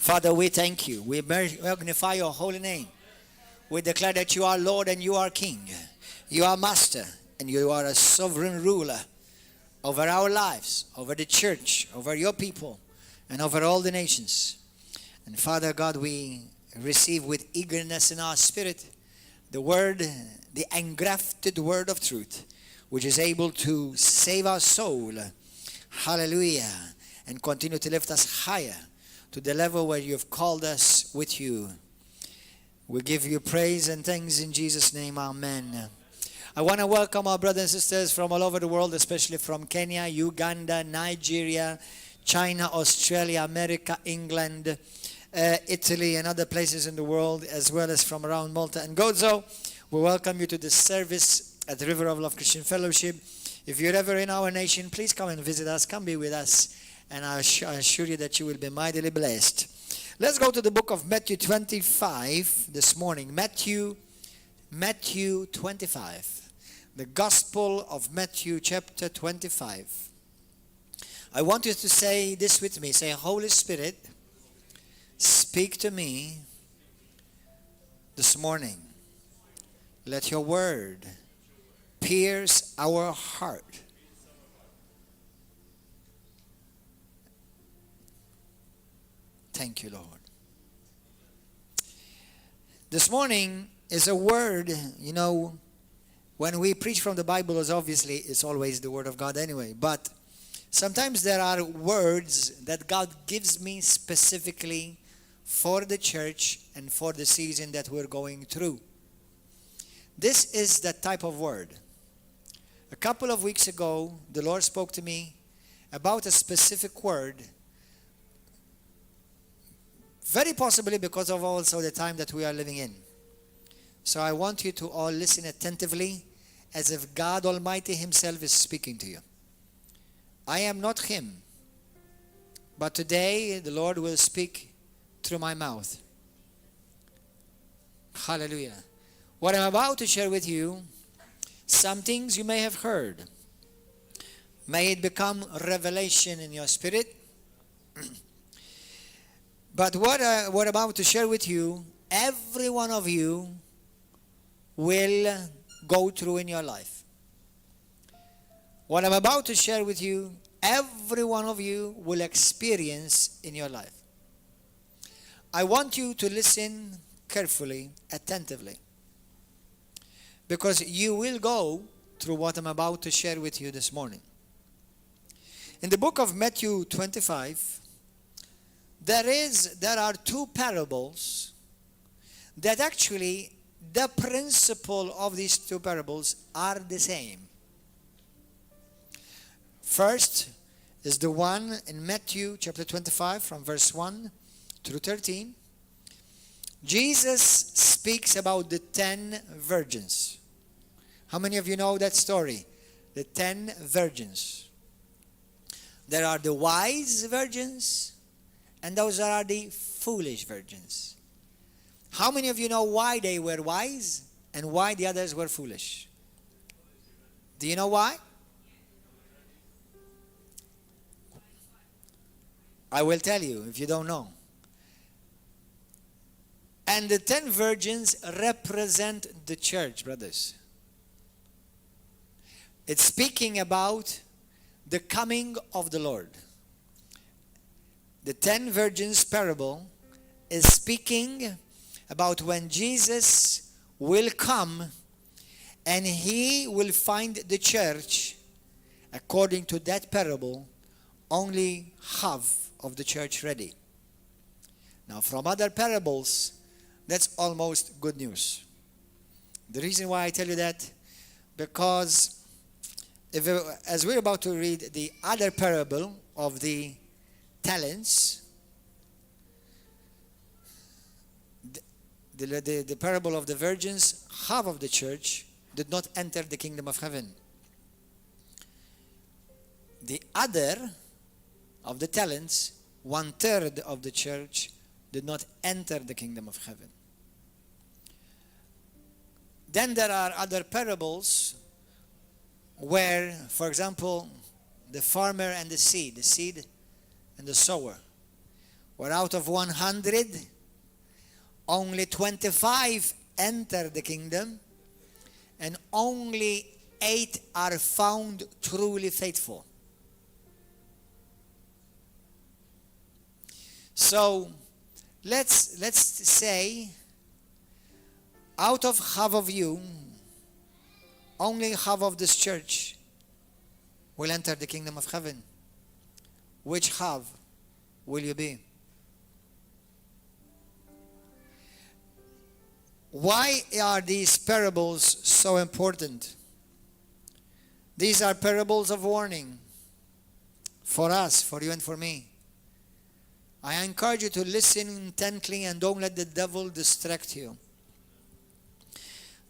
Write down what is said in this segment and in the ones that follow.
Father, we thank you. We magnify your holy name. We declare that you are Lord and you are King. You are Master and you are a sovereign ruler over our lives, over the church, over your people, and over all the nations. And Father God, we receive with eagerness in our spirit the word, the engrafted word of truth, which is able to save our soul. Hallelujah. And continue to lift us higher to the level where you've called us with you. We give you praise and thanks in Jesus' name. Amen. I want to welcome our brothers and sisters from all over the world, especially from Kenya, Uganda, Nigeria, China, Australia, America, England, Italy, and other places in the world, as well as from around Malta and Gozo. We welcome you to this service at the River of Love Christian Fellowship. If you're ever in our nation, please come and visit us. Come be with us. And I assure you that you will be mightily blessed. Let's go to the book of Matthew 25 this morning. Matthew 25. The Gospel of Matthew chapter 25. I want you to say this with me. Say, Holy Spirit, speak to me this morning. Let your word pierce our heart. Thank you, Lord. This morning is a word, when we preach from the Bible, obviously it's always the word of God anyway. But sometimes there are words that God gives me specifically for the church and for the season that we're going through. This is that type of word. A couple of weeks ago, the Lord spoke to me about a specific word, very possibly because of also the time that we are living in. So I want you to all listen attentively as if God Almighty Himself is speaking to you. I am not Him, but today the Lord will speak through my mouth. Hallelujah. What I'm about to share with you, some things you may have heard. May it become revelation in your spirit. But what I'm about to share with you, every one of you will go through in your life. What I'm about to share with you, every one of you will experience in your life. I want you to listen carefully, attentively, because you will go through what I'm about to share with you this morning. In the book of Matthew 25, there are two parables that actually the principle of these two parables are the same. First is the one in Matthew chapter 25 from verse 1 through 13. Jesus speaks about the 10 virgins. How many of you know that story? The 10 virgins. There are the wise virgins, and those are the foolish virgins. How many of you know why they were wise and why the others were foolish? Do you know why? I will tell you if you don't know. And the 10 virgins represent the church, brothers. It's speaking about the coming of the Lord. The 10 virgins parable is speaking about when Jesus will come and He will find the church, according to that parable, only half of the church ready. Now, from other parables, that's almost good news. The reason why I tell you that, because as we're about to read the other parable of the talents, the parable of the virgins, half of the church did not enter the kingdom of heaven. The other of the talents, 1/3 of the church, did not enter the kingdom of heaven. Then there are other parables where, for example, the farmer and the seed and the sower, where out of 100, only 25 enter the kingdom, and only 8 are found truly faithful. So let's say, out of half of you, only half of this church will enter the kingdom of heaven. Which half will you be? Why are these parables so important? These are parables of warning for us, for you and for me. I encourage you to listen intently and don't let the devil distract you.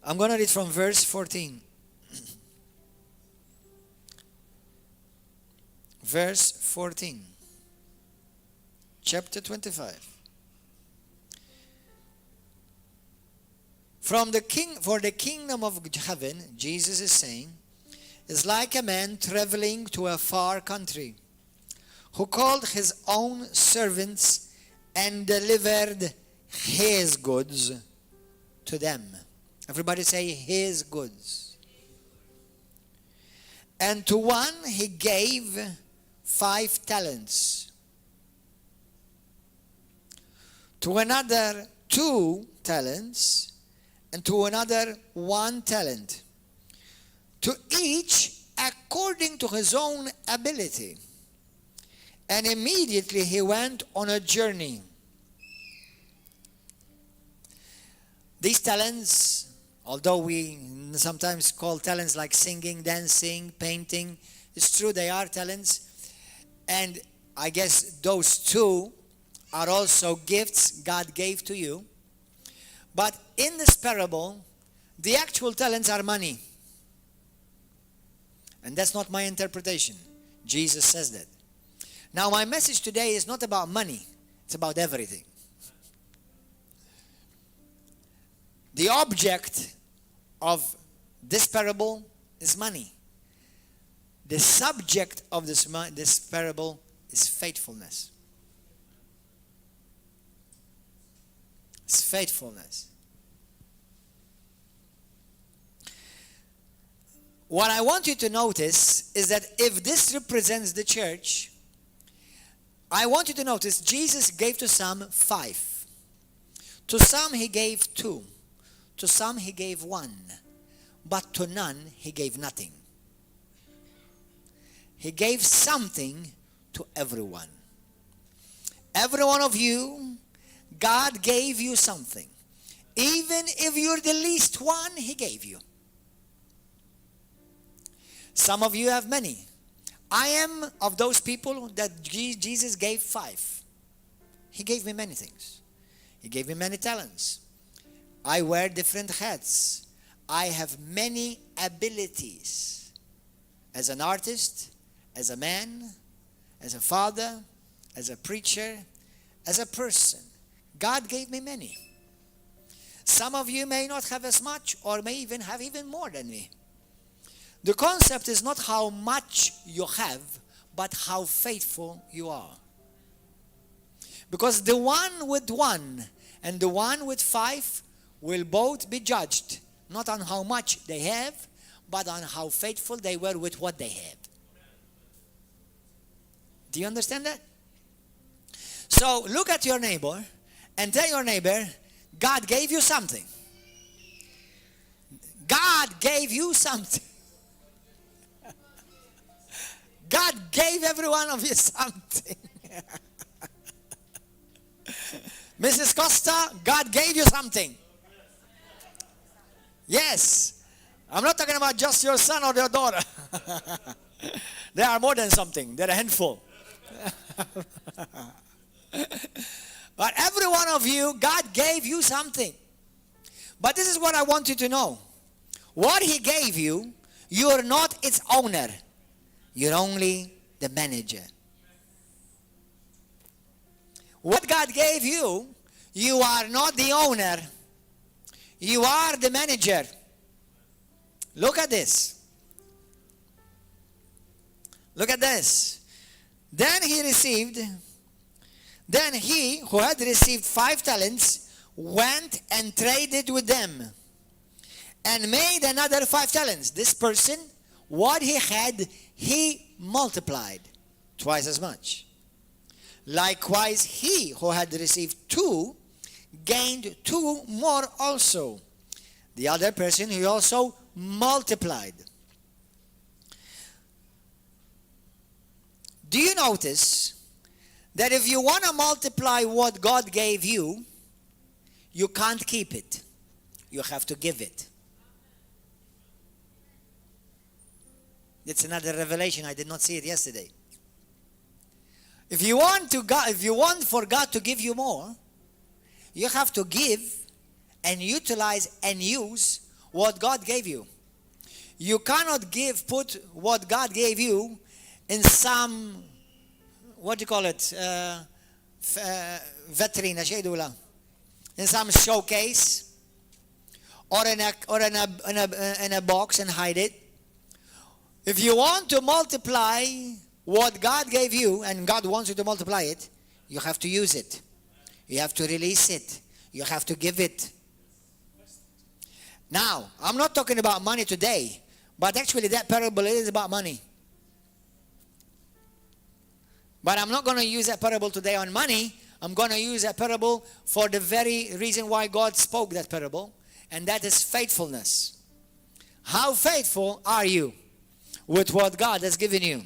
I'm going to read from verse 14. Verse 14. Chapter 25. For the kingdom of heaven, Jesus is saying, is like a man traveling to a far country, who called his own servants and delivered his goods to them. Everybody say, his goods. And to one he gave 5 talents. To another 2 talents. And to another 1 talent. To each according to his own ability. And immediately he went on a journey. These talents, although we sometimes call talents like singing, dancing, painting, it's true they are talents. And I guess those 2 are also gifts God gave to you. But in this parable, the actual talents are money. And that's not my interpretation. Jesus says that. Now, my message today is not about money. It's about everything. The object of this parable is money. The subject of this parable is faithfulness. It's faithfulness. What I want you to notice is that if this represents the church, I want you to notice Jesus gave to some 5. To some he gave 2. To some he gave 1. But to none he gave nothing. He gave something to everyone. Every one of you, God gave you something. Even if you're the least one, he gave you. Some of you have many. I am of those people that Jesus gave 5. He gave me many things. He gave me many talents. I wear different hats. I have many abilities. As an artist, as a man, as a father, as a preacher, as a person. God gave me many. Some of you may not have as much or may even have even more than me. The concept is not how much you have, but how faithful you are. Because the one with 1 and the one with 5 will both be judged, not on how much they have, but on how faithful they were with what they had. Do you understand that? So look at your neighbor and tell your neighbor, God gave you something. God gave you something. God gave every one of you something. Mrs. Costa, God gave you something. Yes. I'm not talking about just your son or your daughter. They are more than something. They're a handful. But every one of you, God gave you something. But this is what I want you to know. What he gave you, you're not its owner. You're only the manager. What God gave you, you are not the owner. You are the manager. Look at this. Look at this. Then he received Then he who had received 5 talents went and traded with them and made another 5 talents. This person, what he had, he multiplied twice as much. Likewise, he who had received 2 gained 2 more also. The other person, he also multiplied. Do you notice that if you want to multiply what God gave you, you can't keep it. You have to give it. It's another revelation. I did not see it yesterday. If you want for God to give you more, you have to give and utilize and use what God gave you. You cannot put what God gave you in some, what do you call it, vetrina, xejdula, in some showcase, or in a box and hide it. If you want to multiply what God gave you, and God wants you to multiply it, you have to use it. You have to release it. You have to give it. Now, I'm not talking about money today, but actually that parable is about money. But I'm not going to use that parable today on money. I'm going to use that parable for the very reason why God spoke that parable, and that is faithfulness. How faithful are you with what God has given you?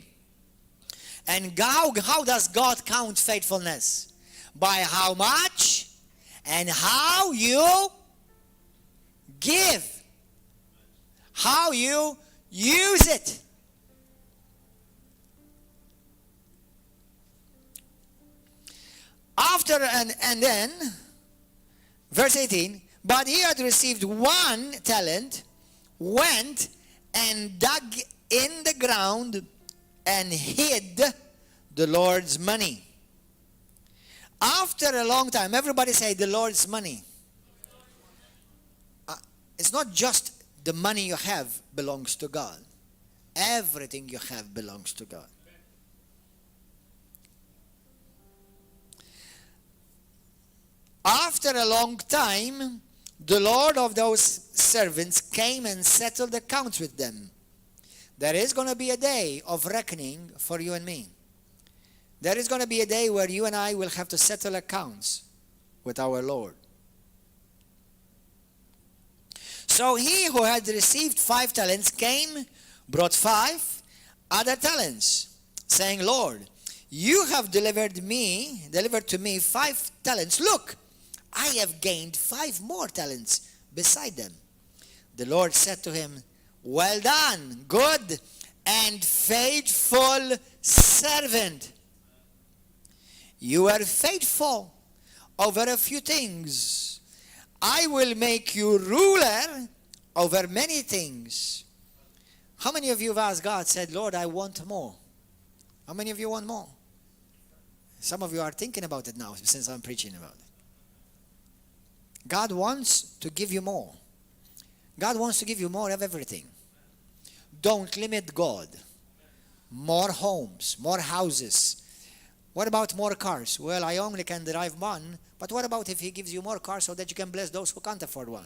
And how does God count faithfulness? By how much and how you give. How you use it. After and then, verse 18, but he had received 1 talent, went and dug in the ground and hid the Lord's money. After a long time, everybody say the Lord's money. It's not just the money you have belongs to God. Everything you have belongs to God. After a long time, the Lord of those servants came and settled accounts with them. There is going to be a day of reckoning for you and me. There is going to be a day where you and I will have to settle accounts with our Lord. So he who had received 5 talents came, brought 5 other talents, saying, Lord, you have delivered to me 5 talents. Look, I have gained 5 more talents beside them. The Lord said to him, well done, good and faithful servant. You are faithful over a few things. I will make you ruler over many things. How many of you have asked God, said, Lord, I want more? How many of you want more? Some of you are thinking about it now since I'm preaching about it. God wants to give you more. God wants to give you more of everything. Don't limit God. More homes, more houses. What about more cars? Well, I only can drive 1, but what about if he gives you more cars so that you can bless those who can't afford 1?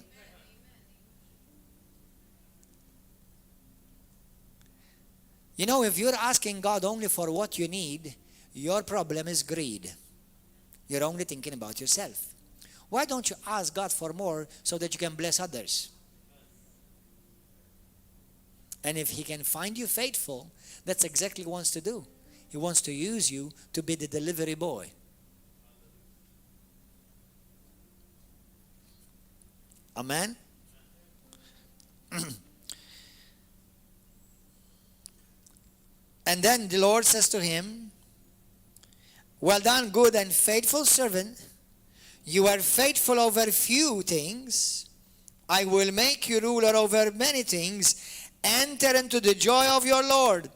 You know, if you're asking God only for what you need, your problem is greed. You're only thinking about yourself. Why don't you ask God for more so that you can bless others? And if he can find you faithful, that's exactly what he wants to do. He wants to use you to be the delivery boy. Amen? And then the Lord says to him, well done, good and faithful servant. You are faithful over few things. I will make you ruler over many things. Enter into the joy of your Lord.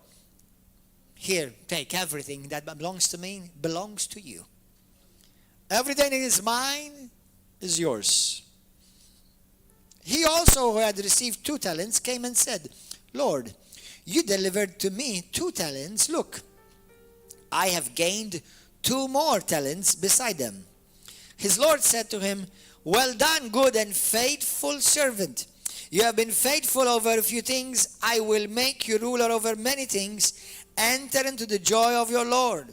Here, take everything that belongs to me, belongs to you. Everything that is mine is yours. He also, who had received 2 talents, came and said, Lord, you delivered to me 2 talents. Look, I have gained 2 more talents beside them. His Lord said to him, well done, good and faithful servant. You have been faithful over a few things. I will make you ruler over many things. Enter into the joy of your Lord.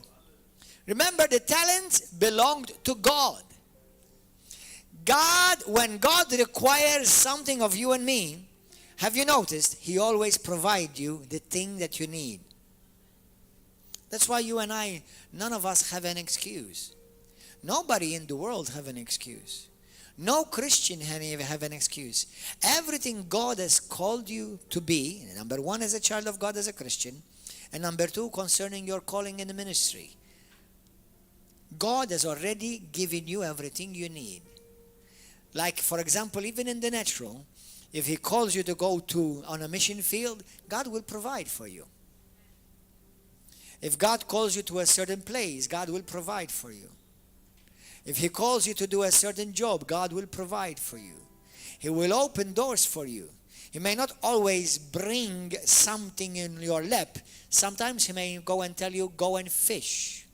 Remember, the talents belonged to God. When God requires something of you and me, have you noticed? He always provides you the thing that you need. That's why you and I, none of us have an excuse. Nobody in the world have an excuse. No Christian have an excuse. Everything God has called you to be, number 1 as a child of God, as a Christian, and number 2 concerning your calling in the ministry. God has already given you everything you need. Like, for example, even in the natural, if He calls you to go on a mission field, God will provide for you. If God calls you to a certain place, God will provide for you. If He calls you to do a certain job, God will provide for you. He will open doors for you. He may not always bring something in your lap. Sometimes He may go and tell you, go and fish.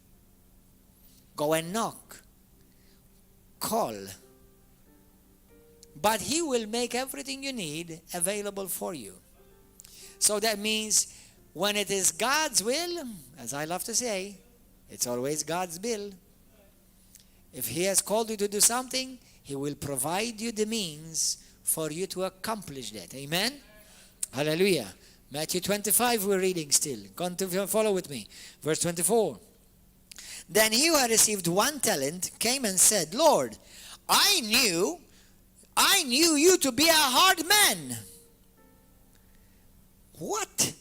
Go and knock. Call. But He will make everything you need available for you. So that means when it is God's will, as I love to say, it's always God's will. If He has called you to do something, He will provide you the means for you to accomplish that. Amen? Hallelujah. Matthew 25 we're reading still. Follow with me. Verse 24. Then he who had received 1 talent came and said, Lord, I knew you to be a hard man. What?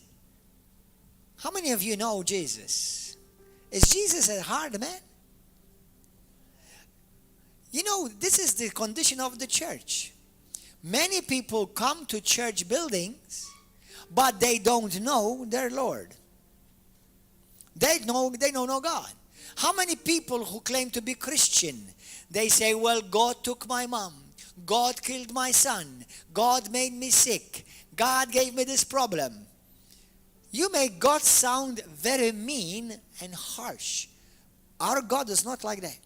How many of you know Jesus? Is Jesus a hard man? You know, this is the condition of the church. Many people come to church buildings, but they don't know their Lord. They know no God. How many people who claim to be Christian, they say, well, God took my mom. God killed my son. God made me sick. God gave me this problem. You make God sound very mean and harsh. Our God is not like that.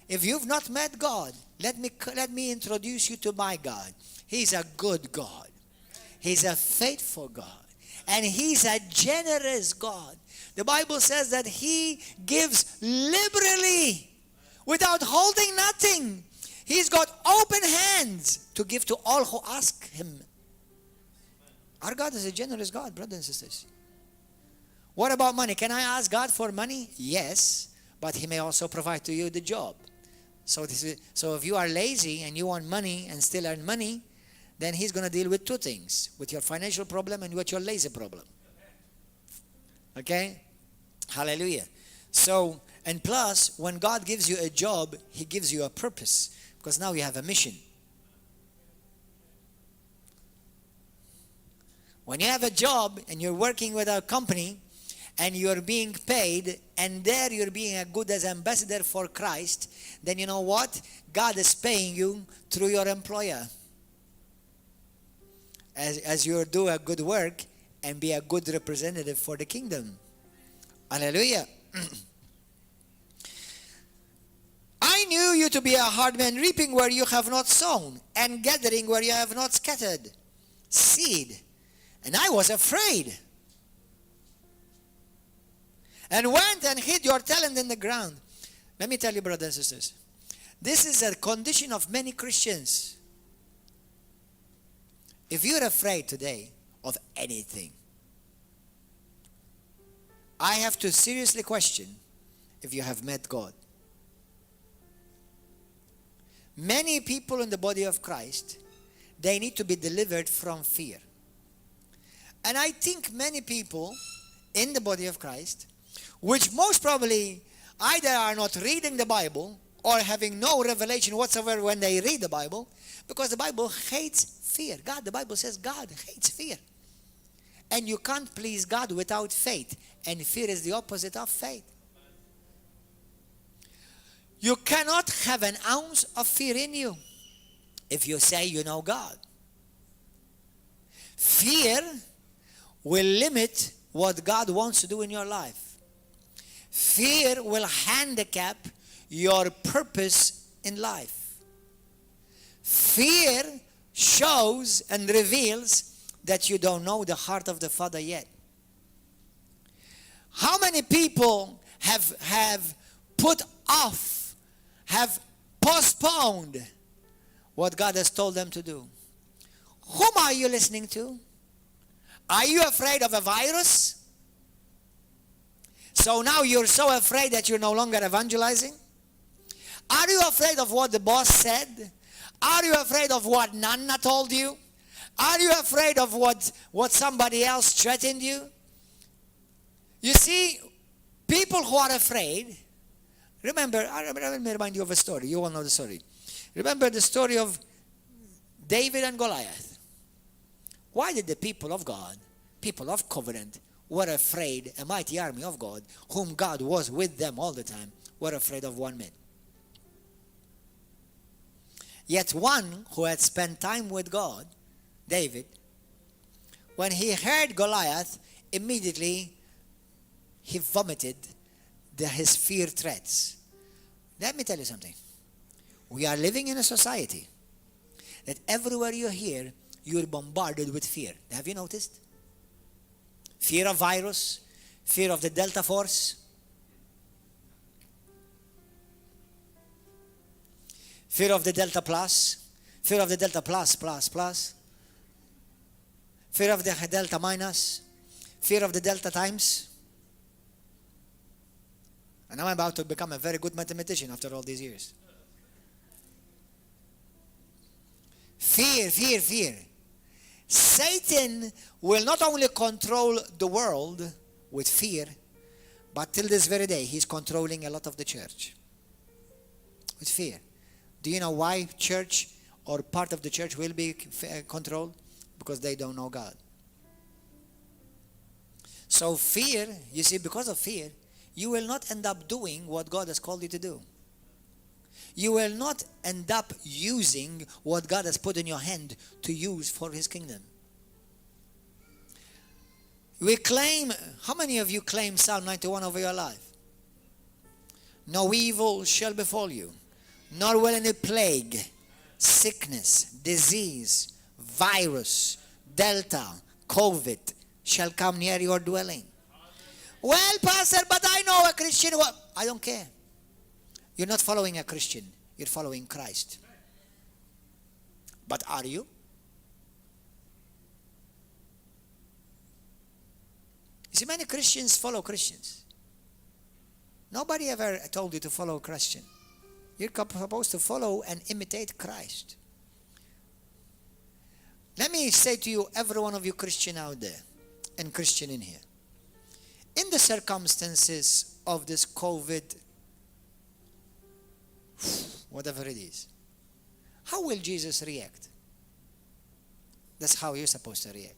If you've not met God, let me introduce you to my God. He's a good God. He's a faithful God. And He's a generous God. The Bible says that He gives liberally without holding nothing. He's got open hands to give to all who ask Him. Our God is a generous God, brothers and sisters. What about money? Can I ask God for money? Yes, but He may also provide to you the job. So if you are lazy and you want money and still earn money, then He's going to deal with 2 things, with your financial problem and with your lazy problem. Okay? Hallelujah. So, and plus, when God gives you a job, He gives you a purpose, because now you have a mission. When you have a job and you're working with a company and you're being paid, and there you're being a good as ambassador for Christ, then you know what? God is paying you through your employer. As you do a good work and be a good representative for the kingdom. Hallelujah. I knew you to be a hard man, reaping where you have not sown, and gathering where you have not scattered seed. And I was afraid, and went and hid your talent in the ground. Let me tell you, brothers and sisters, this is a condition of many Christians. If you're afraid today of anything, I have to seriously question if you have met God. Many people in the body of Christ, they need to be delivered from fear. And I think many people in the body of Christ, which most probably either are not reading the Bible or having no revelation whatsoever when they read the Bible, because the Bible hates fear. The Bible says God hates fear. And you can't please God without faith. And fear is the opposite of faith. You cannot have an ounce of fear in you if you say you know God. Fear will limit what God wants to do in your life. Fear will handicap your purpose in life. Fear shows and reveals that you don't know the heart of the Father yet. How many people have put off, have postponed what God has told them to do? Whom are you listening to? Are you afraid of a virus? So now you're so afraid that you're no longer evangelizing? Are you afraid of what the boss said? Are you afraid of what Nana told you? Are you afraid of what somebody else threatened you? You see, people who are afraid, remember, let me remind you of a story. You all know the story. Remember the story of David and Goliath. Why did the people of God, people of covenant, were afraid, a mighty army of God, whom God was with them all the time, were afraid of one man? Yet one who had spent time with God, David, when he heard Goliath, immediately he vomited his fear threats. Let me tell you something. We are living in a society that everywhere you hear, you're bombarded with fear. Have you noticed? Fear of virus, fear of the Delta Force, fear of the Delta Plus, fear of the Delta Plus, fear of the Delta Minus, fear of the Delta Times. And I'm about to become a very good mathematician after all these years. Fear. Satan will not only control the world with fear, but till this very day, he's controlling a lot of the church with fear. Do you know why church or part of the church will be controlled? Because they don't know God. So fear, you see, because of fear, you will not end up doing what God has called you to do. You will not end up using what God has put in your hand to use for His kingdom. We claim, how many of you claim Psalm 91 over your life? No evil shall befall you, nor will any plague, sickness, disease, virus, Delta, COVID shall come near your dwelling. Well, Pastor, but I know a Christian. I don't care. You're not following a Christian. You're following Christ. But are you? You see, many Christians follow Christians. Nobody ever told you to follow a Christian. You're supposed to follow and imitate Christ. Let me say to you, every one of you Christian out there, and Christian in here, in the circumstances of this COVID, whatever it is, how will Jesus react? That's how you're supposed to react.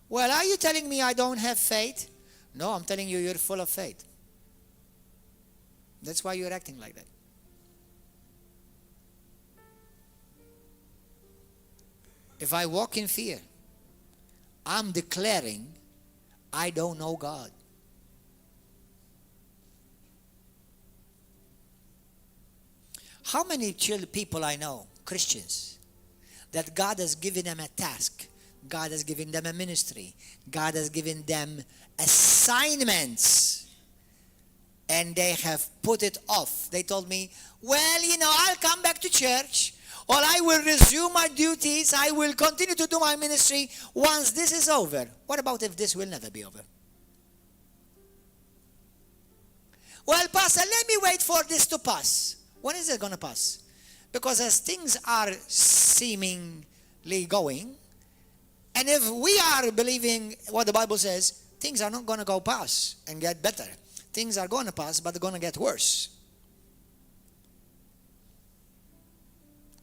Well, are you telling me I don't have faith? No, I'm telling you, you're full of faith. That's why you're acting like that. If I walk in fear, I'm declaring I don't know God. How many people I know, Christians, that God has given them a task, God has given them a ministry, God has given them assignments, and they have put it off. They told me, well, I'll come back to church, or I will resume my duties, I will continue to do my ministry once this is over. What about if this will never be over? Well, Pastor, let me wait for this to pass. When is it going to pass? Because as things are seemingly going, and if we are believing what the Bible says, things are not going to go past and get better. Things are going to pass, but they're going to get worse.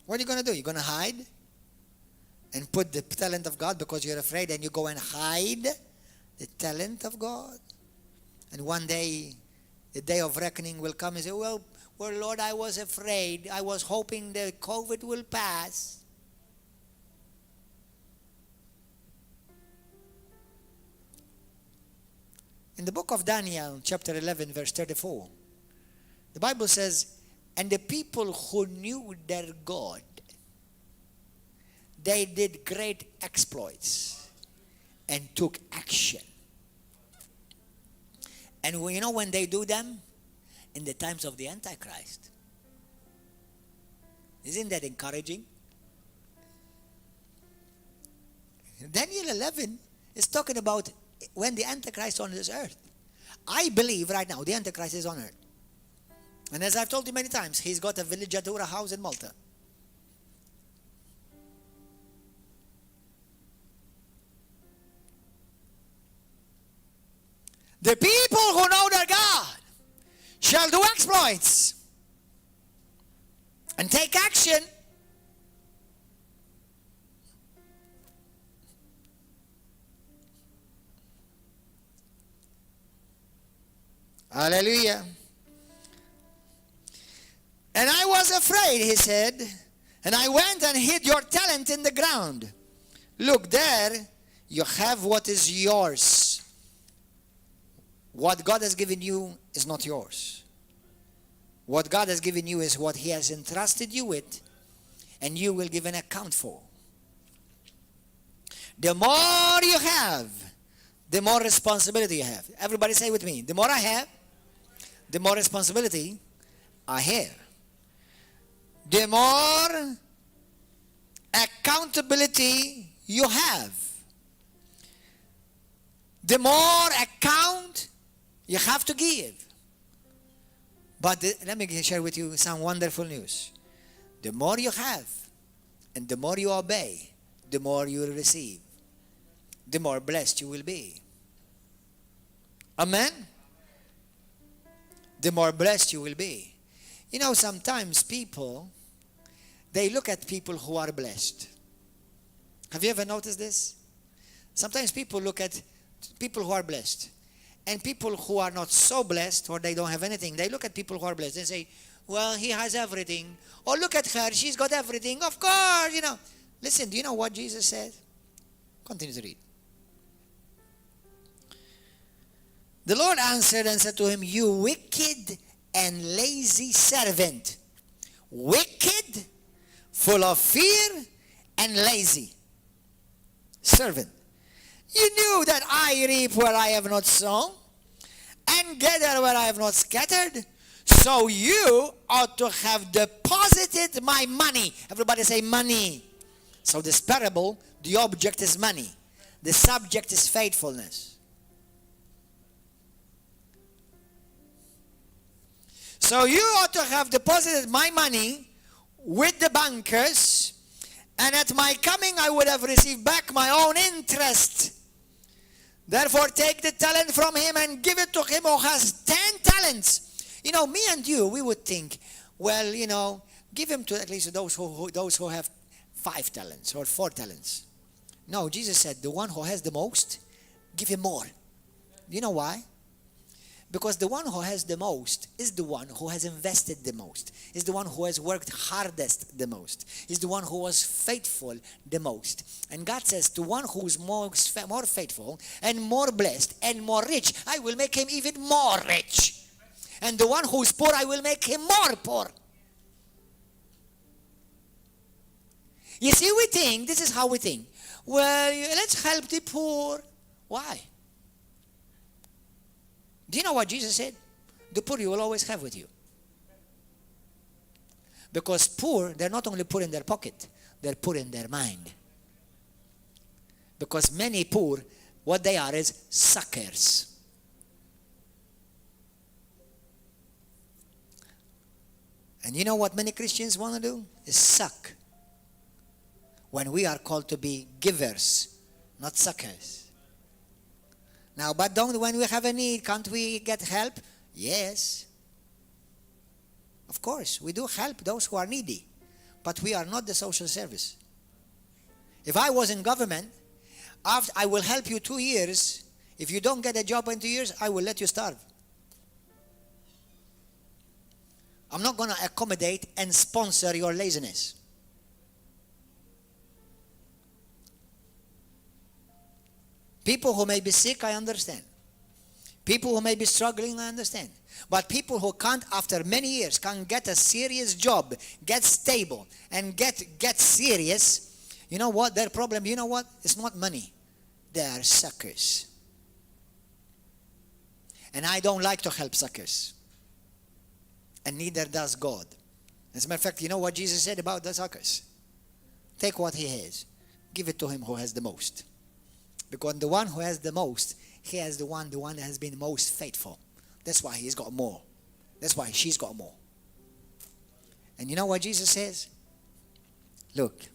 What are you going to do? You're going to hide and put the talent of God because you're afraid, and you go and hide the talent of God. And one day, the day of reckoning will come and say, well, Lord, I was afraid. I was hoping that COVID will pass. In the book of Daniel, chapter 11, verse 34, the Bible says, and the people who knew their God, they did great exploits and took action. And you know when they do them? In the times of the Antichrist. Isn't that encouraging? Daniel 11 is talking about when the Antichrist on this earth. I believe right now the Antichrist is on earth. And as I've told you many times, he's got a villeggiatura house in Malta. The people who know their God shall do exploits and take action. Hallelujah. And I was afraid, he said, and I went and hid your talent in the ground. Look, there you have what is yours. What God has given you is not yours. What God has given you is what he has entrusted you with, and you will give an account for. The more you have, the more responsibility you have. Everybody say with me, the more I have, the more responsibility I have. The more accountability you have, the more account you have to give. But let me share with you some wonderful news. The more you have and the more you obey, the more you will receive. The more blessed you will be. Amen? The more blessed you will be. You know, sometimes people, they look at people who are blessed. Have you ever noticed this? Sometimes people look at people who are blessed. And people who are not so blessed, or they don't have anything, they look at people who are blessed and say, well, he has everything. Or look at her, she's got everything. Of course, you know. Listen, do you know what Jesus said? Continue to read. The Lord answered and said to him, you wicked and lazy servant. Wicked, full of fear, and lazy servant. You knew that I reap where I have not sown, and gather where I have not scattered. So you ought to have deposited my money. Everybody say money. So this parable, the object is money. The subject is faithfulness. So you ought to have deposited my money with the bankers, and at my coming I would have received back my own interest. Therefore take the talent from him and give it to him who has 10 talents. You know, me and you, we would think, well, you know, give him to at least those who have 5 talents or 4 talents. No, Jesus said, the one who has the most, give him more. You know why? Because the one who has the most is the one who has invested the most, is the one who has worked hardest the most, is the one who was faithful the most. And God says, to one who is more faithful and more blessed and more rich, I will make him even more rich. And the one who is poor, I will make him more poor. You see, we think, this is how we think, well, let's help the poor. Why? Do you know what Jesus said? The poor you will always have with you. Because poor, they're not only poor in their pocket, they're poor in their mind. Because many poor, what they are is suckers. And you know what many Christians want to do? Is suck. When we are called to be givers, not suckers. Now, but when we have a need, can't we get help? Yes. Of course, we do help those who are needy. But we are not the social service. If I was in government, I will help you 2 years. If you don't get a job in 2 years, I will let you starve. I'm not going to accommodate and sponsor your laziness. People who may be sick, I understand. People who may be struggling, I understand. But people who can't, after many years, can't get a serious job, get stable, and get serious, you know what? Their problem, you know what? It's not money. They are suckers. And I don't like to help suckers. And neither does God. As a matter of fact, you know what Jesus said about the suckers? Take what he has. Give it to him who has the most. Because the one who has the most, he has the one that has been most faithful. That's why he's got more. That's why she's got more. And you know what Jesus says? Look,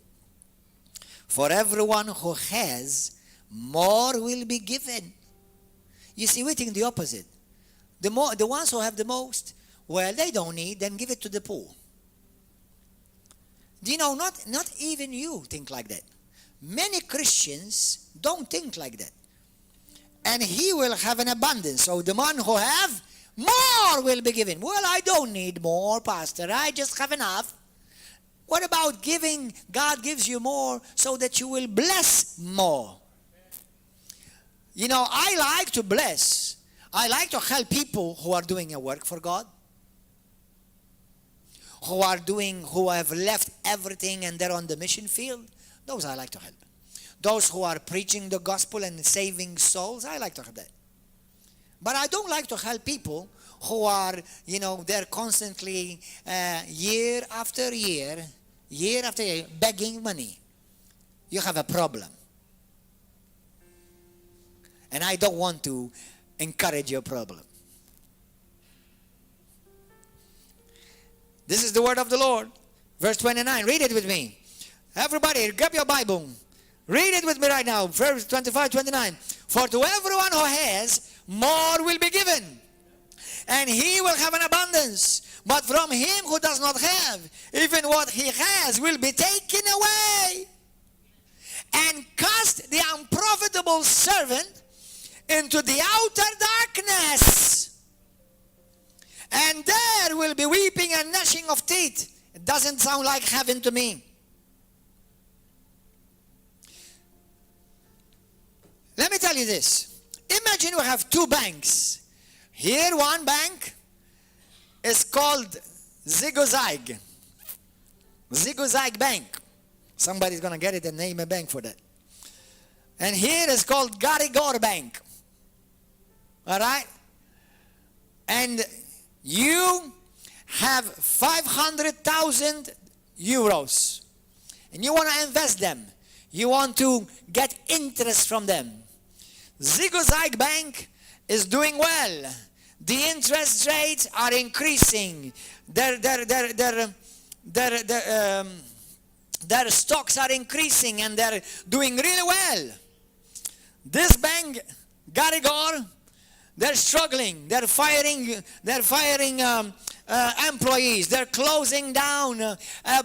for everyone who has, more will be given. You see, we think the opposite. The ones who have the most, well, they don't need, then give it to the poor. Do you know, not even you think like that. Many Christians don't think like that. And he will have an abundance. So the one who have, more will be given. Well, I don't need more, Pastor. I just have enough. What about giving? God gives you more so that you will bless more. You know, I like to bless. I like to help people who are doing a work for God. Who have left everything and they're on the mission field. Those I like to help. Those who are preaching the gospel and saving souls, I like to help that. But I don't like to help people who are, you know, they're constantly year after year, begging money. You have a problem. And I don't want to encourage your problem. This is the word of the Lord. Verse 29. Read it with me. Everybody, grab your Bible. Read it with me right now. Verse 25, 29. For to everyone who has, more will be given. And he will have an abundance. But from him who does not have, even what he has will be taken away. And cast the unprofitable servant into the outer darkness. And there will be weeping and gnashing of teeth. It doesn't sound like heaven to me. Let me tell you this. Imagine we have two banks. Here one bank is called Zigozag. Zigozag Bank. Somebody's going to get it and name a bank for that. And here is called Garigor Bank. All right? And you have 500,000 euros. And you want to invest them. You want to get interest from them. Zigozag Bank is doing well. The interest rates are increasing. Their stocks are increasing and they're doing really well. This bank, Garigor, they're struggling. They're firing employees. They're closing down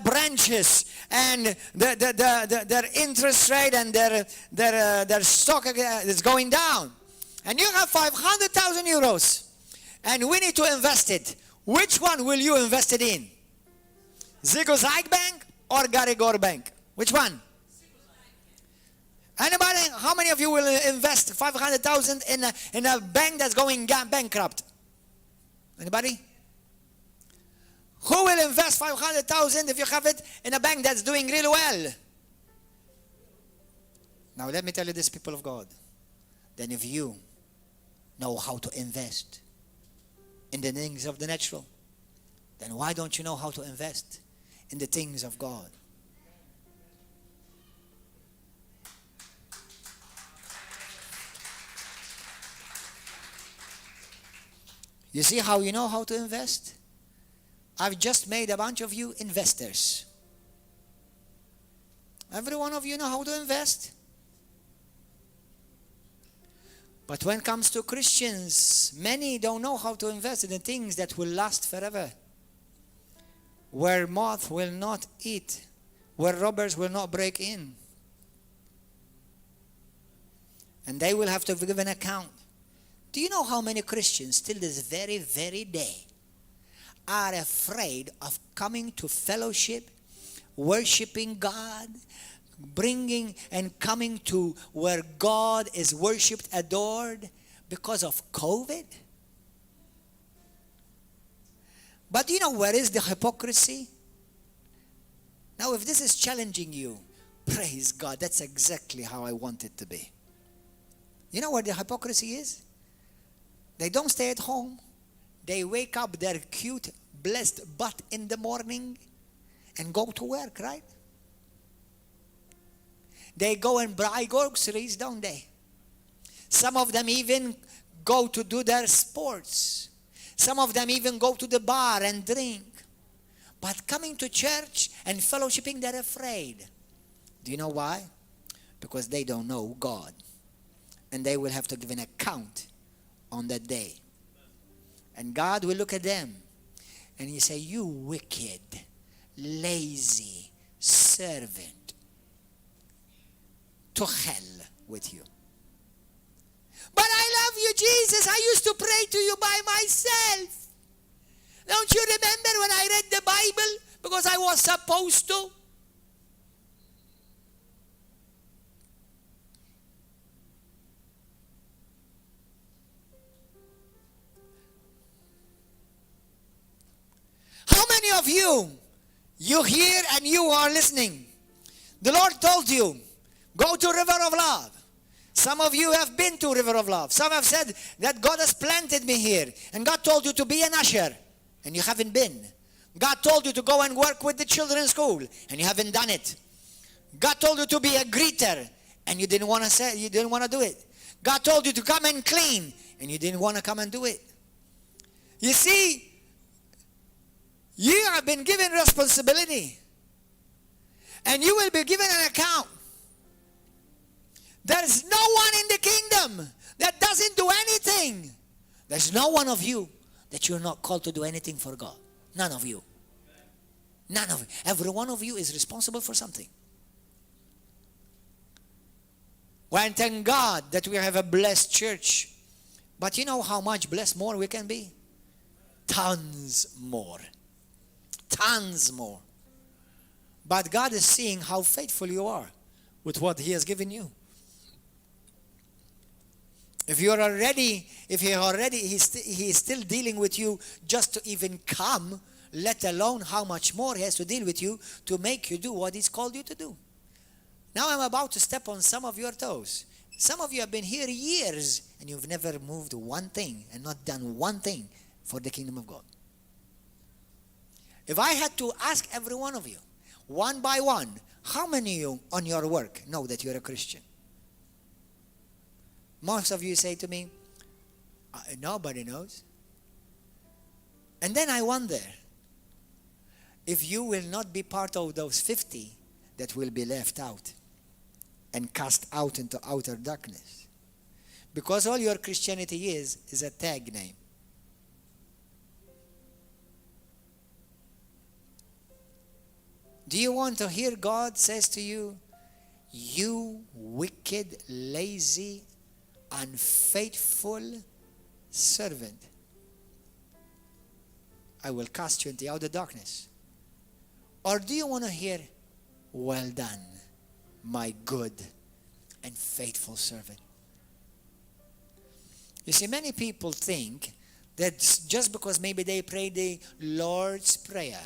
branches, and their interest rate and their stock is going down. And you have 500,000 euros, and we need to invest it. Which one will you invest it in? Zigozag Bank or Garigor Bank? Which one? Anybody? How many of you will invest 500,000 in a bank that's going bankrupt? Anybody? Who will invest 500,000 if you have it in a bank that's doing really well? Now let me tell you this, people of God. Then if you know how to invest in the things of the natural, then why don't you know how to invest in the things of God? You see how you know how to invest? I've just made a bunch of you investors. Every one of you know how to invest. But when it comes to Christians, many don't know how to invest in the things that will last forever. Where moth will not eat, where robbers will not break in. And they will have to give an account. Do you know how many Christians till this very, very day are afraid of coming to fellowship, worshiping God, bringing and coming to where God is worshipped, adored, because of COVID? But you know where is the hypocrisy? Now, if this is challenging you, praise God, that's exactly how I want it to be. You know where the hypocrisy is? They don't stay at home. They wake up their cute, blessed butt in the morning and go to work, right? They go and buy groceries, don't they? Some of them even go to do their sports. Some of them even go to the bar and drink. But coming to church and fellowshipping, they're afraid. Do you know why? Because they don't know God. And they will have to give an account on that day. And God will look at them and He say, you wicked, lazy servant, to hell with you. But I love you, Jesus. I used to pray to you by myself. Don't you remember when I read the Bible because I was supposed to? How many of you hear and you are listening? The Lord told you, go to River of Love. Some of you have been to River of Love. Some have said that God has planted me here. And God told you to be an usher. And you haven't been. God told you to go and work with the children in school. And you haven't done it. God told you to be a greeter. And you didn't want to do it. God told you to come and clean. And you didn't want to come and do it. You see, you have been given responsibility. And you will be given an account. There is no one in the kingdom that doesn't do anything. There's no one of you that you're not called to do anything for God. None of you. None of you. Every one of you is responsible for something. Well, and thank God that we have a blessed church. But you know how much blessed more we can be? Tons more. Tons more. But God is seeing how faithful you are with what He has given you. If He is still dealing with you just to even come, let alone how much more He has to deal with you to make you do what He's called you to do. Now I'm about to step on some of your toes. Some of you have been here years and you've never moved one thing and not done one thing for the kingdom of God. If I had to ask every one of you, one by one, how many of you on your work know that you're a Christian? Most of you say to me, nobody knows. And then I wonder if you will not be part of those 50 that will be left out and cast out into outer darkness. Because all your Christianity is a tag name. Do you want to hear God says to you, you wicked, lazy, unfaithful servant, I will cast you into outer darkness? Or do you want to hear, well done, my good and faithful servant? You see, many people think that just because maybe they pray the Lord's Prayer,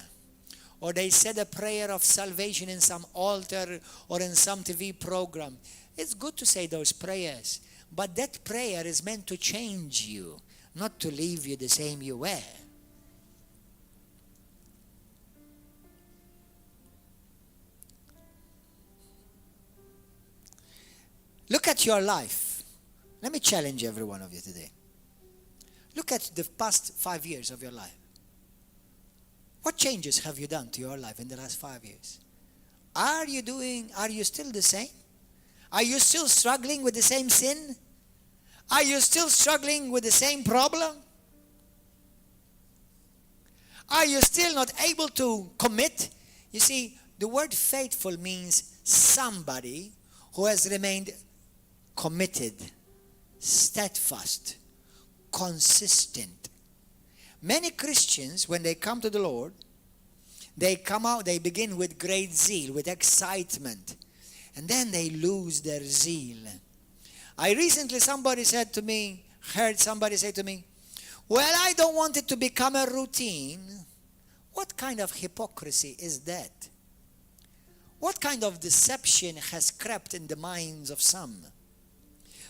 or they said a prayer of salvation in some altar or in some TV program, it's good to say those prayers. But that prayer is meant to change you, not to leave you the same you were. Look at your life. Let me challenge every one of you today. Look at the past 5 years of your life. What changes have you done to your life in the last 5 years? Are you still the same? Are you still struggling with the same sin? Are you still struggling with the same problem? Are you still not able to commit? You see, the word faithful means somebody who has remained committed, steadfast, consistent. Many Christians, when they come to the Lord, they come out, they begin with great zeal, with excitement, and then they lose their zeal. Somebody said to me, heard somebody say to me, well, I don't want it to become a routine. What kind of hypocrisy is that? What kind of deception has crept in the minds of some?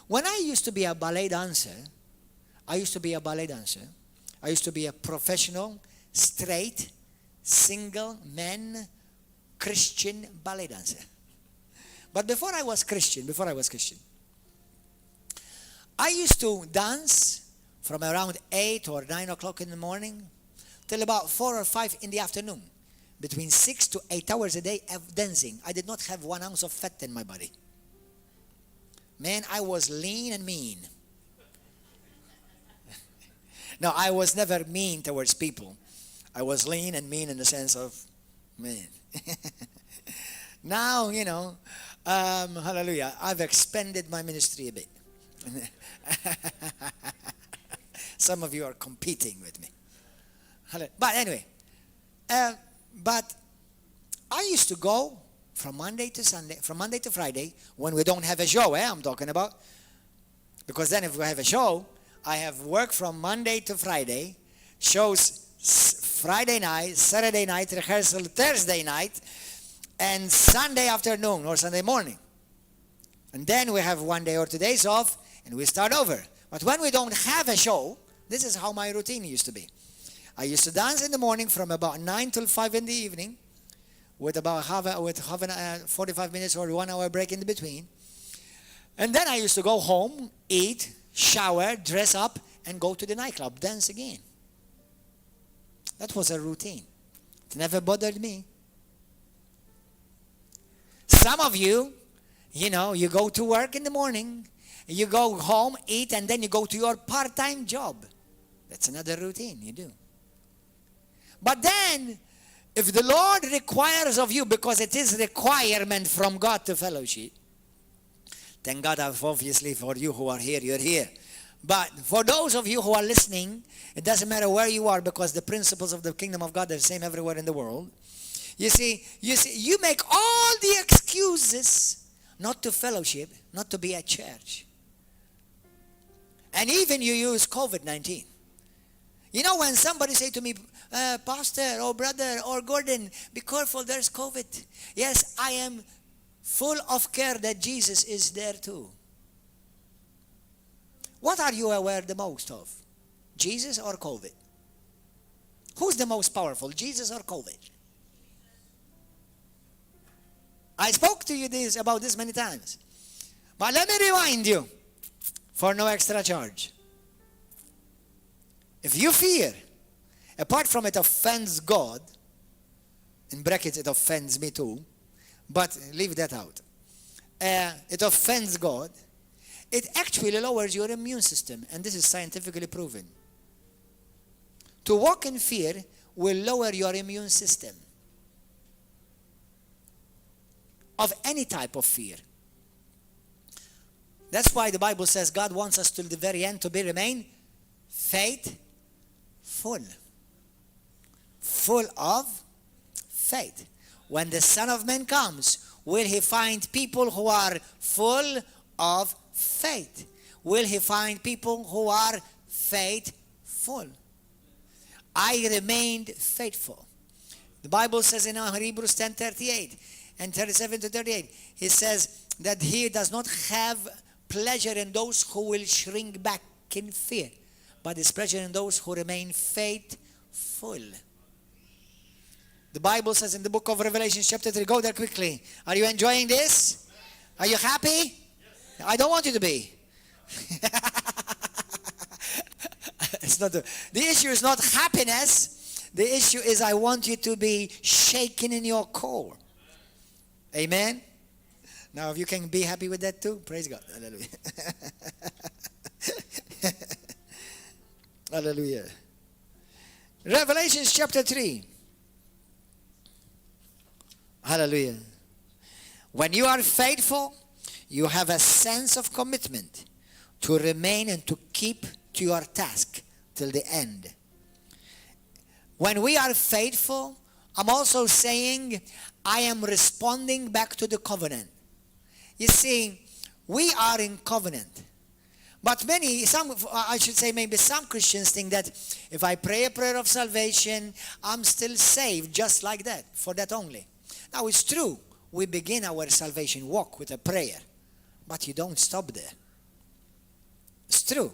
When I used to be a ballet dancer, I used to be a professional, straight, single man, Christian ballet dancer. But before I was Christian, I used to dance from around 8 or 9 o'clock in the morning till about 4 or 5 in the afternoon. Between 6 to 8 hours a day of dancing. I did not have 1 ounce of fat in my body. Man, I was lean and mean. No, I was never mean towards people. I was lean and mean in the sense of, man. Now, hallelujah, I've expanded my ministry a bit. Some of you are competing with me. But anyway, but I used to go from Monday to Friday, when we don't have a show, I'm talking about. Because then if we have a show, I have work from Monday to Friday, shows Friday night, Saturday night, rehearsal Thursday night, and Sunday afternoon or Sunday morning. And then we have 1 day or 2 days off, and we start over. But when we don't have a show, this is how my routine used to be. I used to dance in the morning from about 9 till 5 in the evening, with about 45 minutes or 1 hour break in between. And then I used to go home, eat, shower, dress up, and go to the nightclub, dance again. That was a routine. It never bothered me. Some of you, you go to work in the morning, you go home, eat, and then you go to your part-time job. That's another routine you do. But then, if the Lord requires of you, because it is requirement from God to fellowship, thank God obviously for you who are here, you're here. But for those of you who are listening, it doesn't matter where you are, because the principles of the kingdom of God are the same everywhere in the world. You see, you make all the excuses not to fellowship, not to be at church. And even you use COVID-19. When somebody say to me, Pastor or brother or Gordon, be careful, there's COVID. Yes, I am full of care that Jesus is there too. What are you aware the most of? Jesus or COVID? Who's the most powerful, Jesus or COVID? I spoke to you about this many times. But let me remind you, for no extra charge. If you fear, apart from it offends God, in brackets it offends me too, but leave that out. It offends God. It actually lowers your immune system, and this is scientifically proven. To walk in fear will lower your immune system of any type of fear. That's why the Bible says God wants us till the very end to remain faithful. Full of faith. When the Son of Man comes, will he find people who are full of faith? Will he find people who are faithful? I remained faithful. The Bible says in Hebrews 10:38 and 37 to 38, he says that he does not have pleasure in those who will shrink back in fear, but his pleasure in those who remain faithful. The Bible says in the book of Revelation chapter 3, go there quickly. Are you enjoying this? Are you happy? Yes. I don't want you to be. It's not the issue is not happiness. The issue is I want you to be shaken in your core. Amen? Now if you can be happy with that too, praise God. Hallelujah. Hallelujah. Revelation chapter 3. Hallelujah. When you are faithful, you have a sense of commitment to remain and to keep to your task till the end. When we are faithful, I'm also saying I am responding back to the covenant. You see, we are in covenant, But I should say maybe some Christians think that if I pray a prayer of salvation, I'm still saved just like that, for that only. Now it's true, we begin our salvation walk with a prayer, but you don't stop there. It's true.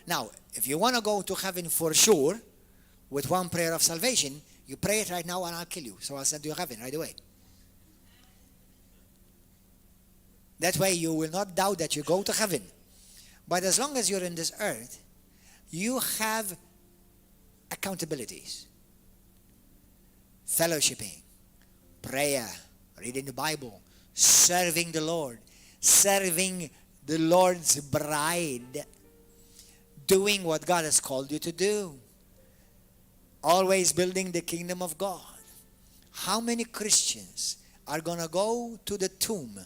Now, if you want to go to heaven for sure, with one prayer of salvation, you pray it right now and I'll kill you. So I'll send you to heaven right away. That way you will not doubt that you go to heaven. But as long as you're in this earth, you have accountabilities. Fellowshipping, prayer, reading the Bible, serving the Lord, serving the Lord's bride, doing what God has called you to do. Always building the kingdom of God. How many Christians are going to go to the tomb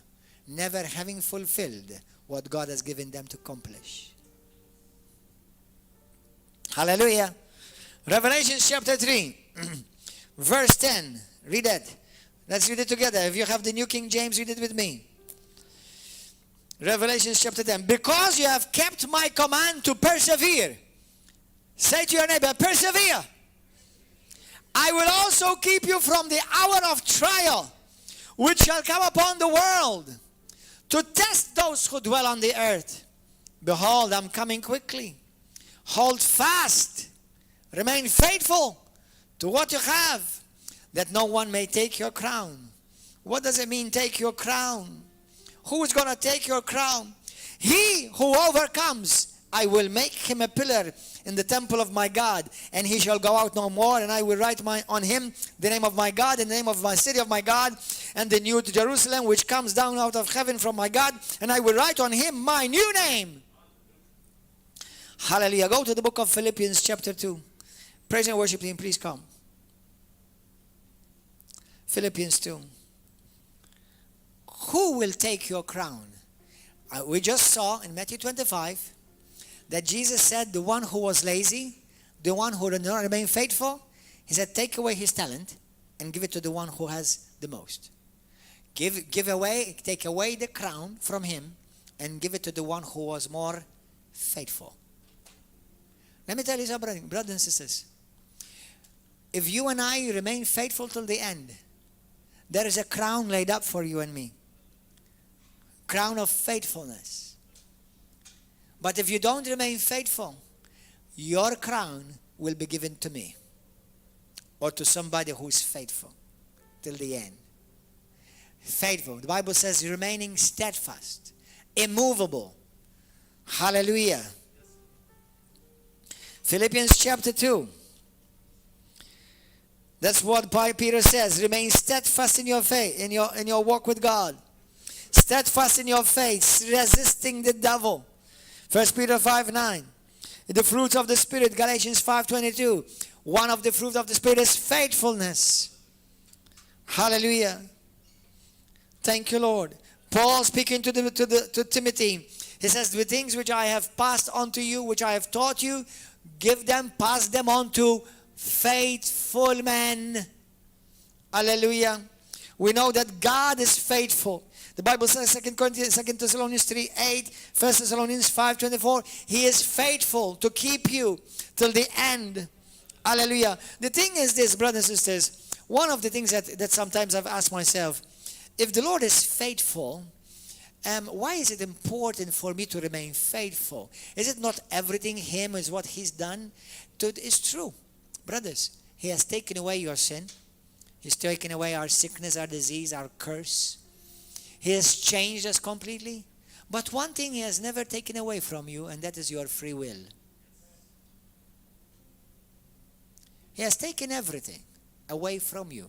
never having fulfilled what God has given them to accomplish? Hallelujah. Revelation chapter 3, verse 10. Read that. Let's read it together. If you have the New King James, read it with me. Revelation chapter 10. Because you have kept my command to persevere. Say to your neighbor, persevere. I will also keep you from the hour of trial, which shall come upon the world, to test those who dwell on the earth. Behold, I'm coming quickly. Hold fast. Remain faithful to what you have, that no one may take your crown. What does it mean, take your crown? Who is going to take your crown? He who overcomes, I will make him a pillar in the temple of my God, and he shall go out no more, and I will write on him the name of my God, and the name of my city of my God, and the new Jerusalem which comes down out of heaven from my God, and I will write on him my new name. Hallelujah. Go to the book of Philippians chapter 2. Praise and worship team, please come. Philippians 2. Who will take your crown? We just saw in Matthew 25 that Jesus said the one who was lazy, the one who did not remain faithful, he said take away his talent and give it to the one who has the most. Take away the crown from him and give it to the one who was more faithful. Let me tell you something, brothers and sisters. If you and I remain faithful till the end, there is a crown laid up for you and me. Crown of faithfulness. But if you don't remain faithful, your crown will be given to me or to somebody who is faithful till the end. Faithful. The Bible says remaining steadfast, immovable. Hallelujah. Philippians chapter 2. That's what Peter says. Remain steadfast in your faith, in your walk with God. Steadfast in your faith, resisting the devil. 1 Peter 5:9. The fruits of the Spirit, Galatians 5:22. One of the fruits of the Spirit is faithfulness. Hallelujah. Thank you, Lord. Paul speaking to Timothy, he says, the things which I have passed on to you, which I have taught you, pass them on to faithful men. Hallelujah. We know that God is faithful. The Bible says 2 Thessalonians 3:8, 1 Thessalonians 5:24, he is faithful to keep you till the end. Hallelujah. The thing is this, brothers and sisters, one of the things that sometimes I've asked myself, if the Lord is faithful, why is it important for me to remain faithful? Is it not everything him is what he's done? It's true. Brothers, he has taken away your sin. He's taken away our sickness, our disease, our curse. He has changed us completely. But one thing he has never taken away from you, and that is your free will. He has taken everything away from you,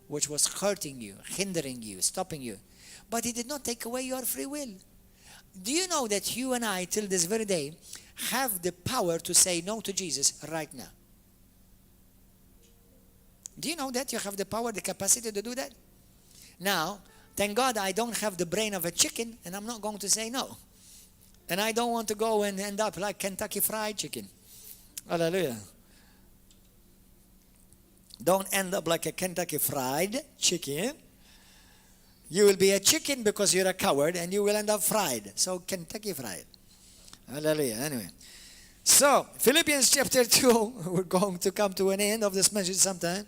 which was hurting you, hindering you, stopping you. But he did not take away your free will. Do you know that you and I, till this very day, have the power to say no to Jesus right now? Do you know that you have the power, the capacity to do that? Now, thank God I don't have the brain of a chicken, and I'm not going to say no. And I don't want to go and end up like Kentucky Fried Chicken. Hallelujah. Don't end up like a Kentucky Fried Chicken. You will be a chicken because you're a coward, and you will end up fried. So Kentucky Fried. Hallelujah. Anyway. So, Philippians chapter 2, we're going to come to an end of this message sometime.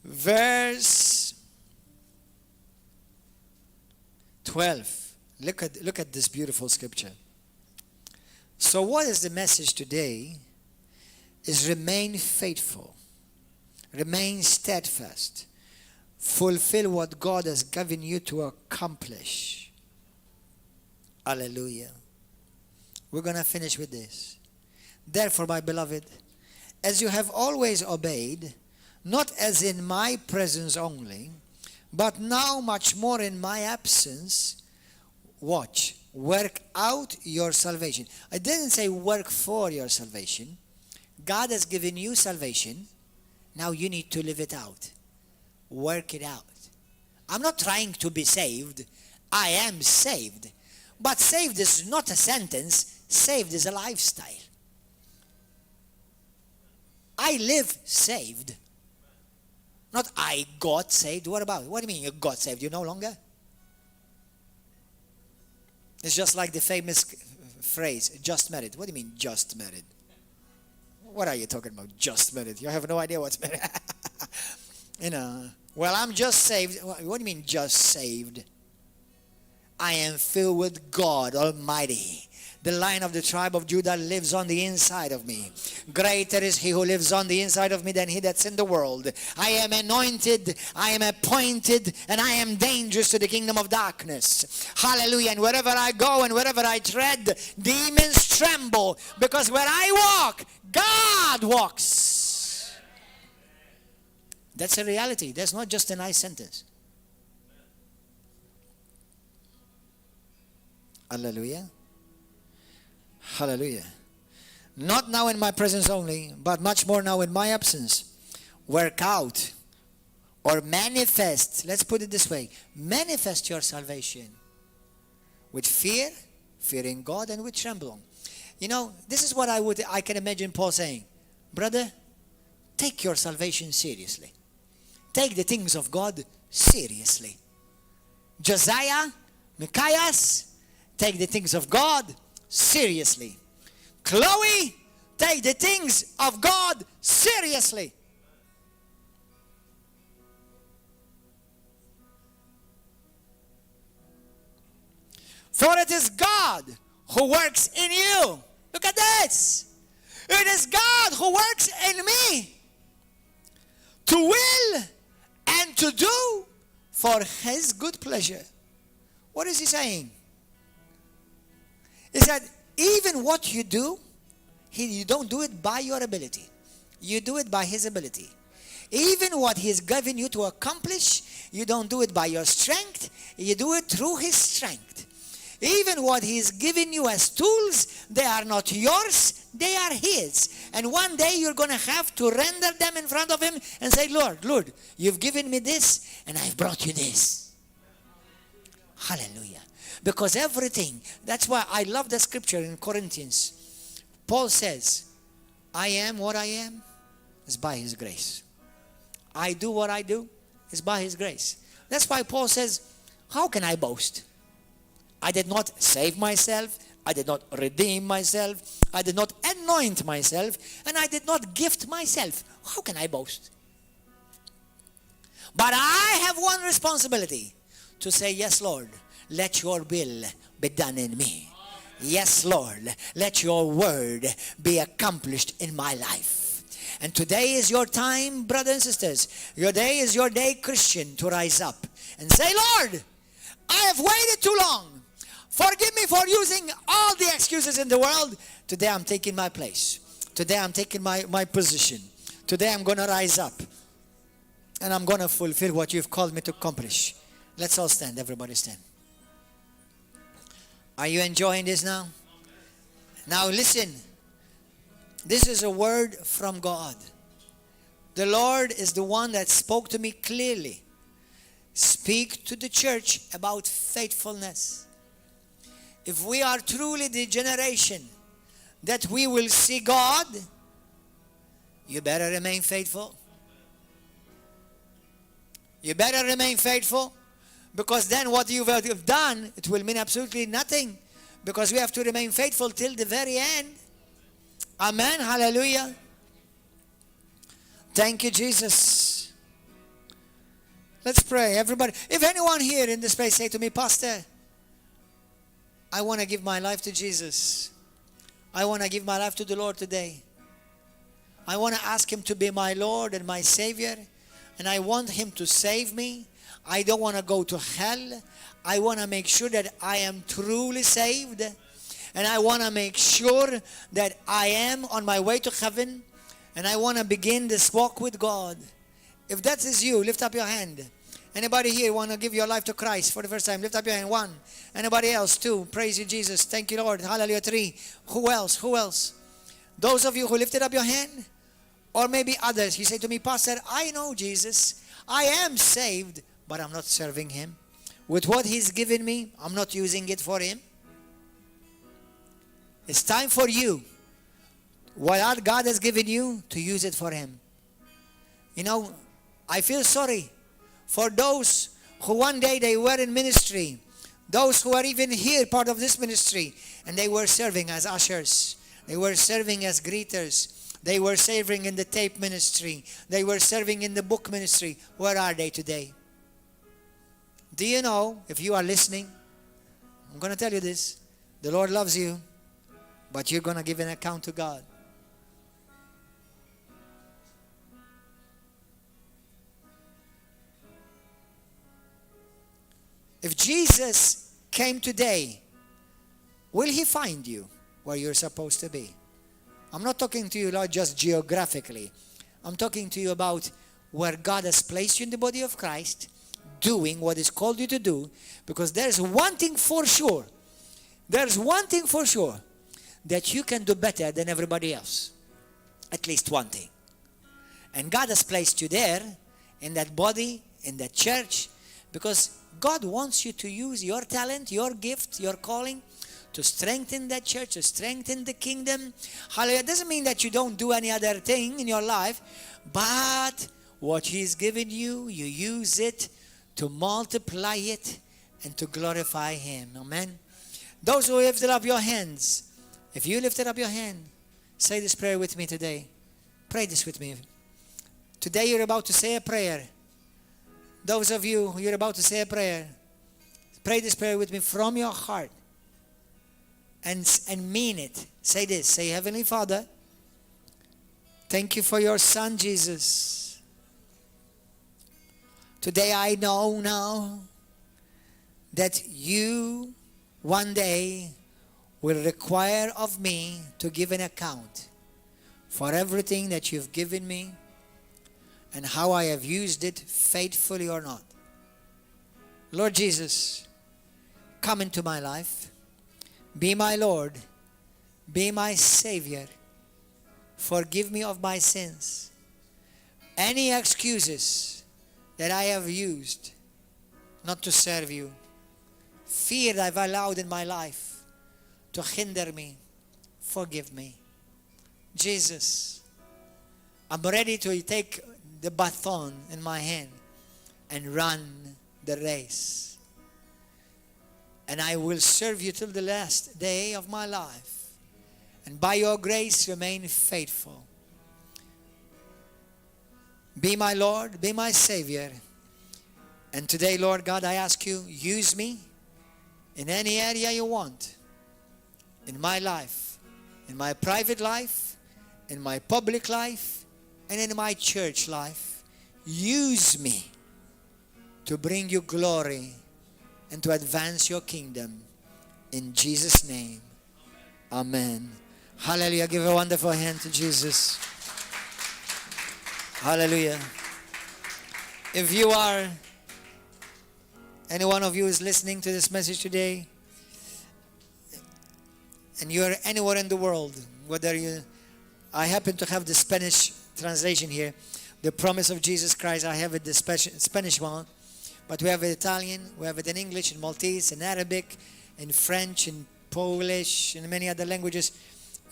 Verse 12. Look at this beautiful scripture. So what is the message today? Is remain faithful. Remain steadfast. Fulfill what God has given you to accomplish. Hallelujah. We're going to finish with this. Therefore, my beloved, as you have always obeyed, not as in my presence only, but now much more in my absence, watch, work out your salvation. I didn't say work for your salvation. God has given you salvation. Now you need to live it out. Work it out. I'm not trying to be saved. I am saved. But saved is not a sentence. Saved is a lifestyle. I live saved. Not I got saved. What about it? What do you mean you got saved? You no longer? It's just like the famous phrase, just married. What do you mean just married? What are you talking about, just married? You have no idea what's married. Well, I'm just saved. What do you mean just saved? I am filled with God Almighty. The Lion of the tribe of Judah lives on the inside of me. Greater is he who lives on the inside of me than he that's in the world. I am anointed, I am appointed, and I am dangerous to the kingdom of darkness. Hallelujah. And wherever I go and wherever I tread, demons tremble. Because where I walk, God walks. That's a reality. That's not just a nice sentence. Hallelujah. Hallelujah. Not now in my presence only, but much more now in my absence. Work out or manifest, let's put it this way, manifest your salvation with fear, fearing God, and with trembling. This is what I can imagine Paul saying. Brother, take your salvation seriously. Take the things of God seriously. Josiah, Micaiah, take the things of God seriously. Chloe, take the things of God seriously. For it is God who works in you. Look at this. It is God who works in me to will and to do for his good pleasure. What is he saying? He said, even what you do, you don't do it by your ability. You do it by his ability. Even what he's given you to accomplish, you don't do it by your strength. You do it through his strength. Even what he's given you as tools, they are not yours, they are his. And one day you're going to have to render them in front of him and say, Lord, you've given me this and I've brought you this. Hallelujah. Because everything, that's why I love the scripture in Corinthians. Paul says, I am what I am is by his grace. I do what I do is by his grace. That's why Paul says, how can I boast? I did not save myself. I did not redeem myself. I did not anoint myself. And I did not gift myself. How can I boast? But I have one responsibility. To say, yes, Lord, let your will be done in me. Yes, Lord, let your word be accomplished in my life. And today is your time, brothers and sisters. Your day is your day, Christian, to rise up and say, Lord, I have waited too long. Forgive me for using all the excuses in the world. Today I'm taking my place. Today I'm taking my position. Today I'm going to rise up. And I'm going to fulfill what you've called me to accomplish. Let's all stand. Everybody stand. Are you enjoying this now? Now listen. This is a word from God. The Lord is the one that spoke to me clearly. Speak to the church about faithfulness. If we are truly the generation that we will see God, you better remain faithful. You better remain faithful, because then what you've done, it will mean absolutely nothing because we have to remain faithful till the very end. Amen. Hallelujah. Thank you, Jesus. Let's pray, everybody. If anyone here in this place say to me, Pastor, I want to give my life to Jesus. I want to give my life to the Lord today. I want to ask Him to be my Lord and my Savior. And I want Him to save me. I don't want to go to hell. I want to make sure that I am truly saved. And I want to make sure that I am on my way to heaven. And I want to begin this walk with God. If that is you, lift up your hand. Anybody here want to give your life to Christ for the first time? Lift up your hand. 1. Anybody else? 2. Praise you, Jesus. Thank you, Lord. Hallelujah. 3. Who else? Who else? Those of you who lifted up your hand, or maybe others, you say to me, Pastor, I know Jesus. I am saved, but I'm not serving Him. With what He's given me, I'm not using it for Him. It's time for you, what God has given you, to use it for Him. You know, I feel sorry for those who one day they were in ministry, those who are even here, part of this ministry, and they were serving as ushers, they were serving as greeters, they were serving in the tape ministry, they were serving in the book ministry. Where are they today? Do you know, if you are listening, I'm going to tell you this, the Lord loves you, but you're going to give an account to God. If Jesus came today, will He find you where you're supposed to be? I'm not talking to you not just geographically. I'm talking to you about where God has placed you in the body of Christ, doing what He's called you to do, because there's one thing for sure. There's one thing for sure, that you can do better than everybody else. At least one thing. And God has placed you there, in that body, in that church, because God wants you to use your talent, your gift, your calling to strengthen that church, to strengthen the kingdom. Hallelujah. It doesn't mean that you don't do any other thing in your life, but what He's given you, you use it to multiply it and to glorify Him. Amen. Those who lifted up your hands, if you lifted up your hand, say this prayer with me today. Pray this with me. Today you're about to say a prayer. Those of you who you're about to say a prayer, pray this prayer with me from your heart and mean it. Say this. Say, Heavenly Father, thank you for your Son, Jesus. Today I know now that you one day will require of me to give an account for everything that you've given me and how I have used it faithfully or not. Lord Jesus, come into my life. Be my Lord. Be my Savior. Forgive me of my sins. Any excuses that I have used not to serve you, fear that I've allowed in my life to hinder me, forgive me. Jesus, I'm ready to take the baton in my hand and run the race. And I will serve you till the last day of my life. And by your grace, remain faithful. Be my Lord, be my Savior. And today, Lord God, I ask you, use me in any area you want. In my life, in my private life, in my public life, and in my church life. Use me to bring you glory and to advance your kingdom. In Jesus' name, amen. Hallelujah. Give a wonderful hand to Jesus. Hallelujah. If you are, any one of you is listening to this message today, and you're anywhere in the world, whether I happen to have the Spanish translation here, the promise of Jesus Christ. I have it the Spanish one, but we have it Italian, we have it in English, in Maltese, in Arabic, in French, in Polish, and many other languages.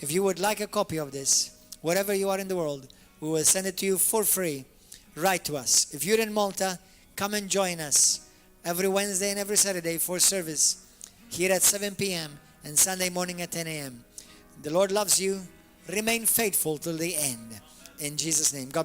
If you would like a copy of this, wherever you are in the world, we will send it to you for free. Write to us. If you're in Malta, come and join us every Wednesday and every Saturday for service here at 7 p.m. and Sunday morning at 10 a.m. The Lord loves you. Remain faithful till the end. In Jesus' name. God